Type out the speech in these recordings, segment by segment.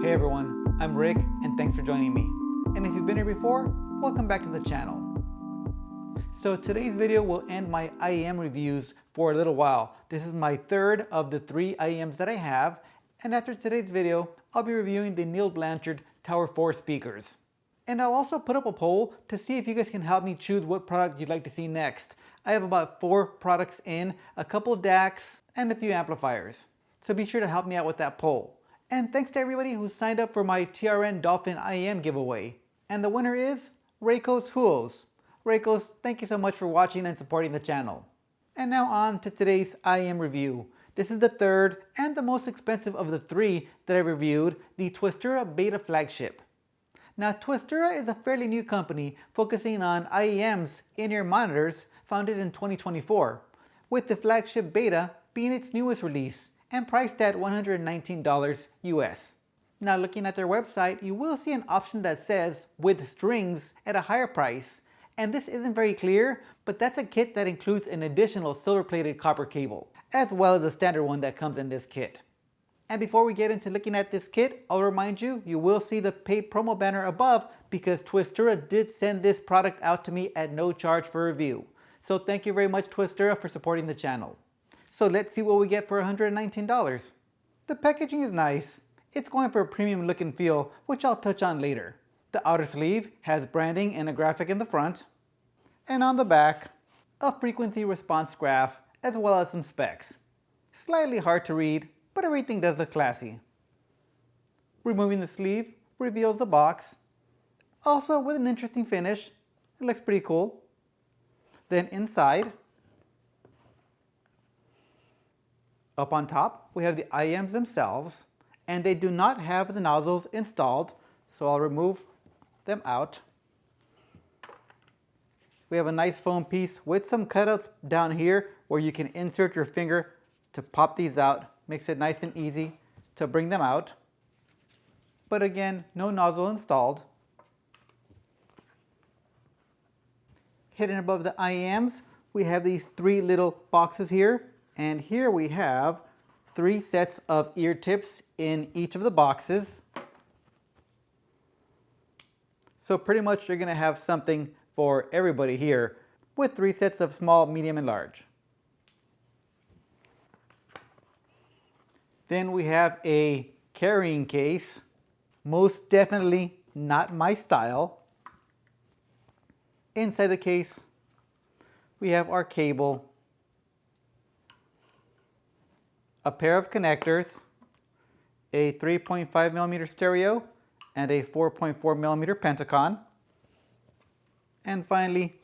Hey everyone, I'm Rick and thanks for joining me. And if you've been here before, welcome back to the channel. So today's video will end my IEM reviews for a little while. This is my third of the 3 IEMs that I have, and after today's video, I'll be reviewing the Neil Blanchard Tower 4 speakers. And I'll also put up a poll to see if you guys can help me choose what product you'd like to see next. I have about 4 products in, a couple DACs, and a few amplifiers. So be sure to help me out with that poll. And thanks to everybody who signed up for my TRN Dolphin IEM giveaway. And the winner is Reikos Huos. Reikos, thank you so much for watching and supporting the channel. And now on to today's IEM review. This is the third and the most expensive of the 3 that I reviewed, the Twistura Beta Flagship. Now Twistura is a fairly new company focusing on IEMs, in-ear monitors, founded in 2024, with the Flagship Beta being its newest release and priced at $119 US. Now looking at their website, you will see an option that says with strings at a higher price, and this isn't very clear, but that's a kit that includes an additional silver-plated copper cable, as well as the standard one that comes in this kit. And before we get into looking at this kit, I'll remind you, you will see the paid promo banner above because Twistura did send this product out to me at no charge for review. So thank you very much Twistura for supporting the channel. So let's see what we get for $119. The packaging is nice. It's going for a premium look and feel, which I'll touch on later. The outer sleeve has branding and a graphic in the front. And on the back, a frequency response graph as well as some specs. Slightly hard to read, but everything does look classy. Removing the sleeve reveals the box, also with an interesting finish. It looks pretty cool. Then inside, up on top, we have the IEMs themselves, and they do not have the nozzles installed, so I'll remove them out. We have a nice foam piece with some cutouts down here where you can insert your finger to pop these out. Makes it nice and easy to bring them out. But again, no nozzle installed. Hidden above the IEMs, we have these 3 little boxes here. And here we have 3 sets of ear tips in each of the boxes. So pretty much you're going to have something for everybody here with 3 sets of small, medium, and large. Then we have a carrying case, most definitely not my style. Inside the case, we have our cable, a pair of connectors, a 3.5mm stereo, and a 4.4mm Pentacon. And finally,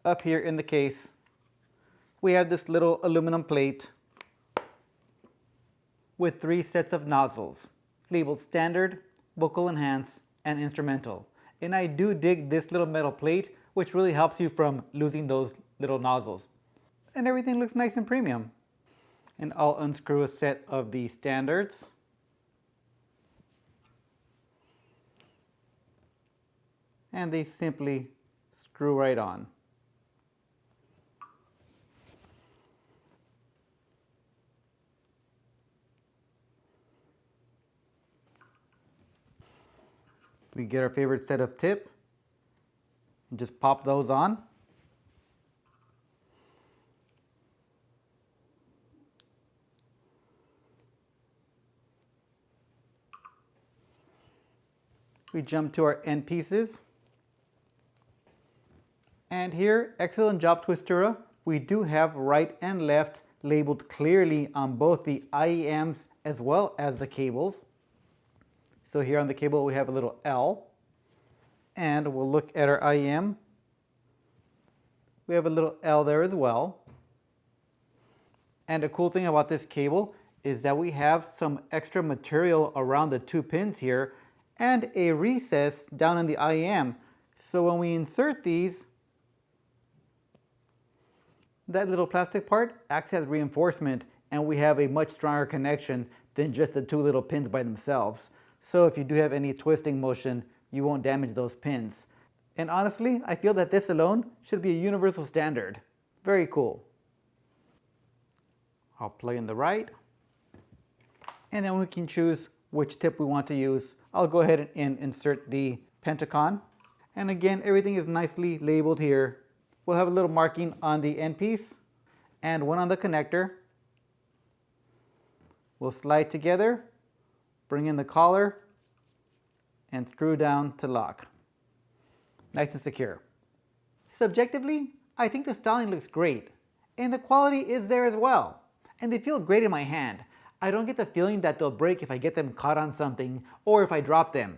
up here in the case, we have this little aluminum plate with 3 sets of nozzles, labeled standard, vocal enhance, and instrumental. And I do dig this little metal plate, which really helps you from losing those little nozzles. And everything looks nice and premium. And I'll unscrew a set of the standards. And they simply screw right on. We get our favorite set of tip and just pop those on. We jump to our end pieces. And here, excellent job Twistura. We do have right and left labeled clearly on both the IEMs as well as the cables. So here on the cable we have a little L, and we'll look at our IEM. We have a little L there as well. And the cool thing about this cable is that we have some extra material around the 2 pins here and a recess down in the IEM. So when we insert these, that little plastic part acts as reinforcement, and we have a much stronger connection than just the 2 little pins by themselves. So if you do have any twisting motion, you won't damage those pins. And honestly, I feel that this alone should be a universal standard. Very cool. I'll plug in the right. And then we can choose which tip we want to use. I'll go ahead and insert the Pentacon. And again, everything is nicely labeled here. We'll have a little marking on the end piece and one on the connector. We'll slide together, bring in the collar, and screw down to lock. Nice and secure. Subjectively, I think the styling looks great, and the quality is there as well. And they feel great in my hand. I don't get the feeling that they'll break if I get them caught on something or if I drop them.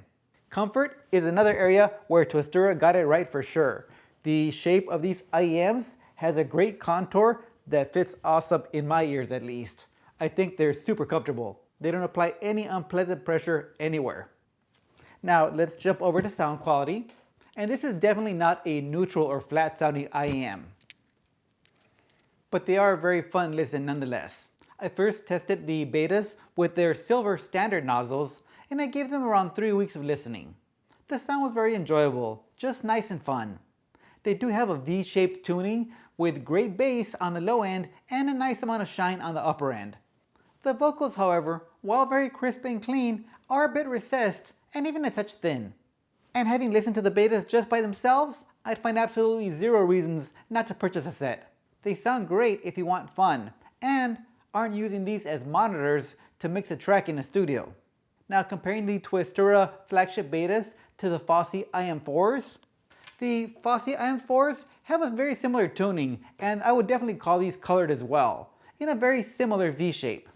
Comfort is another area where Twistura got it right for sure. The shape of these IEMs has a great contour that fits awesome in my ears at least. I think they're super comfortable. They don't apply any unpleasant pressure anywhere. Now let's jump over to sound quality. And this is definitely not a neutral or flat sounding IEM. But they are very fun listen nonetheless. I first tested the betas with their silver standard nozzles, and I gave them around 3 weeks of listening. The sound was very enjoyable, just nice and fun. They do have a V-shaped tuning with great bass on the low end and a nice amount of shine on the upper end. The vocals, however, while very crisp and clean, are a bit recessed and even a touch thin. And having listened to the betas just by themselves, I'd find absolutely zero reasons not to purchase a set. They sound great if you want fun, and aren't using these as monitors to mix a track in a studio. Now comparing the Twistura flagship betas to the Fosi IM4s, the Fosi IM4s have a very similar tuning, and I would definitely call these colored as well, in a very similar V shape.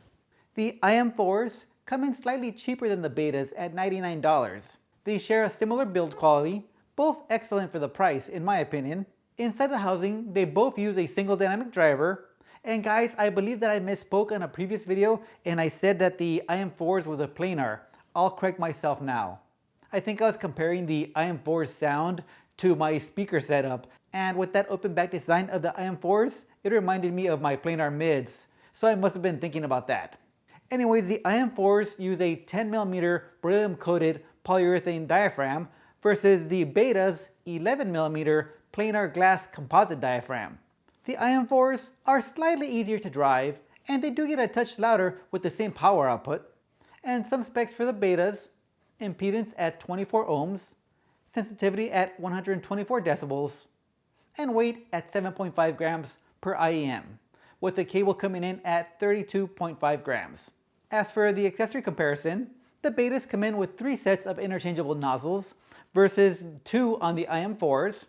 The IM4s come in slightly cheaper than the betas at $99. They share a similar build quality, both excellent for the price in my opinion. Inside the housing, they both use a single dynamic driver. And guys, I believe that I misspoke on a previous video and I said that the IM4s was a planar. I'll correct myself now. I think I was comparing the IM4's sound to my speaker setup, and with that open back design of the IM4s, it reminded me of my planar mids, so I must have been thinking about that. Anyways, the IM4s use a 10mm beryllium coated polyurethane diaphragm versus the Beta's 11mm planar glass composite diaphragm. The IM4s are slightly easier to drive, and they do get a touch louder with the same power output. And some specs for the Betas: impedance at 24 ohms, sensitivity at 124 decibels, and weight at 7.5 grams per IEM, with the cable coming in at 32.5 grams. As for the accessory comparison, the Betas come in with 3 sets of interchangeable nozzles versus 2 on the IM4s.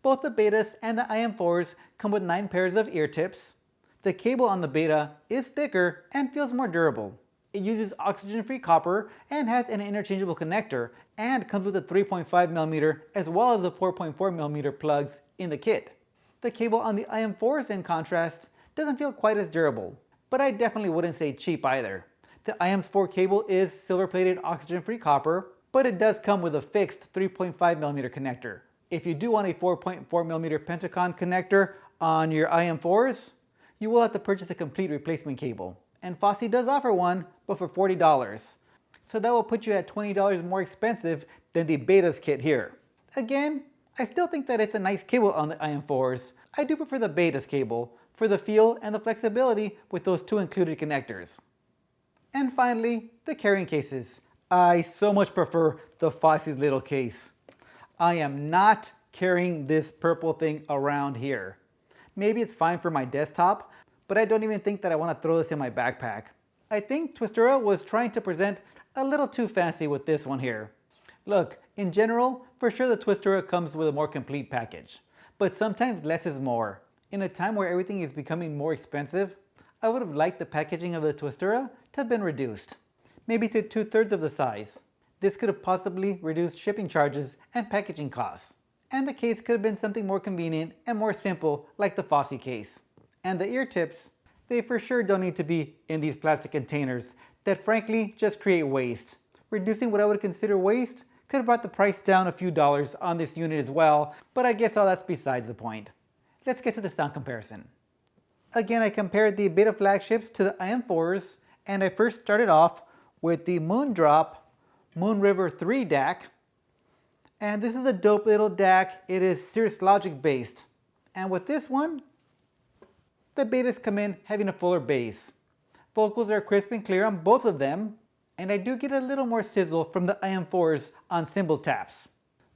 Both the Betas and the IM4s come with 9 pairs of ear tips. The cable on the Beta is thicker and feels more durable. It uses oxygen-free copper and has an interchangeable connector, and comes with a 3.5mm as well as the 4.4mm plugs in the kit. The cable on the IM4s, in contrast, doesn't feel quite as durable, but I definitely wouldn't say cheap either. The IM4 cable is silver-plated oxygen-free copper, but it does come with a fixed 3.5mm connector. If you do want a 4.4mm Pentacon connector on your IM4s, you will have to purchase a complete replacement cable. And Fosi does offer one, but for $40. So that will put you at $20 more expensive than the Beta's kit here. Again, I still think that it's a nice cable on the IM4s. I do prefer the Beta's cable for the feel and the flexibility with those 2 included connectors. And finally, the carrying cases. I so much prefer the Fosi's little case. I am not carrying this purple thing around here. Maybe it's fine for my desktop, but I don't even think that I want to throw this in my backpack. I think Twistura was trying to present a little too fancy with this one here. Look, in general, for sure the Twistura comes with a more complete package, but sometimes less is more. In a time where everything is becoming more expensive, I would have liked the packaging of the Twistura to have been reduced, maybe to 2/3 of the size. This could have possibly reduced shipping charges and packaging costs. And the case could have been something more convenient and more simple, like the Fosi case. And the ear tips, they for sure don't need to be in these plastic containers that frankly just create waste. Reducing what I would consider waste could have brought the price down a few dollars on this unit as well, but I guess all that's besides the point. Let's get to the sound comparison. Again, I compared the Beta flagships to the IM4s, and I first started off with the Moondrop Moon River 3 DAC. And this is a dope little DAC. It is Cirrus Logic based. And with this one, the Betas come in having a fuller bass. Vocals are crisp and clear on both of them, and I do get a little more sizzle from the IM4s on cymbal taps.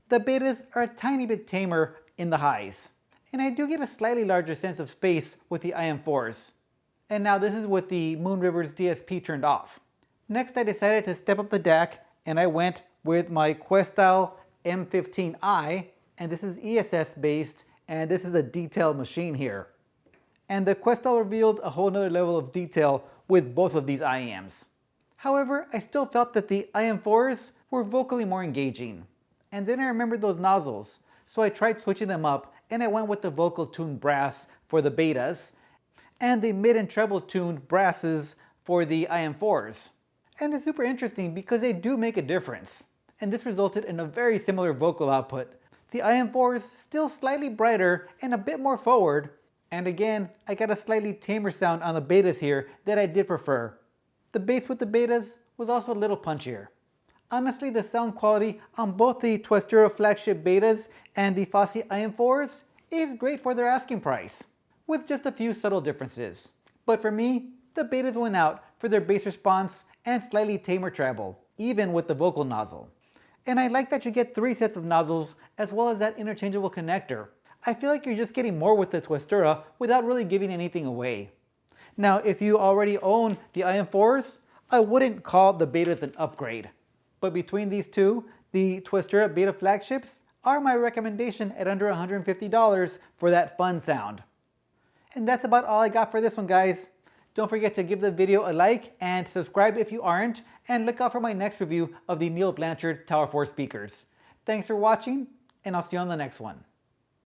The betas are a tiny bit tamer in the highs, and I do get a slightly larger sense of space with the IM4s. And now this is with the Moon River's DSP turned off. Next I decided to step up the DAC, and I went with my Twistura M15i, and this is ESS based, and this is a detailed machine here. And the Twistura revealed a whole nother level of detail with both of these IEMs. However, I still felt that the IM4s were vocally more engaging. And then I remembered those nozzles, so I tried switching them up, and I went with the vocal tuned brass for the betas, and the mid and treble tuned brasses for the IM4s. And it's super interesting because they do make a difference. And this resulted in a very similar vocal output. The IM4 is still slightly brighter and a bit more forward. And again, I got a slightly tamer sound on the betas here that I did prefer. The bass with the betas was also a little punchier. Honestly, the sound quality on both the Twistura Flagship Betas and the Fosi IM4s is great for their asking price, with just a few subtle differences. But for me, the betas went out for their bass response and slightly tamer treble, even with the vocal nozzle. And I like that you get 3 sets of nozzles as well as that interchangeable connector. I feel like you're just getting more with the Twistura without really giving anything away. Now, if you already own the IM4s, I wouldn't call the betas an upgrade. But between these two, the Twistura Beta Flagships are my recommendation at under $150 for that fun sound. And that's about all I got for this one, guys. Don't forget to give the video a like and subscribe if you aren't, and look out for my next review of the Neil Blanchard Tower 4 speakers. Thanks for watching, and I'll see you on the next one.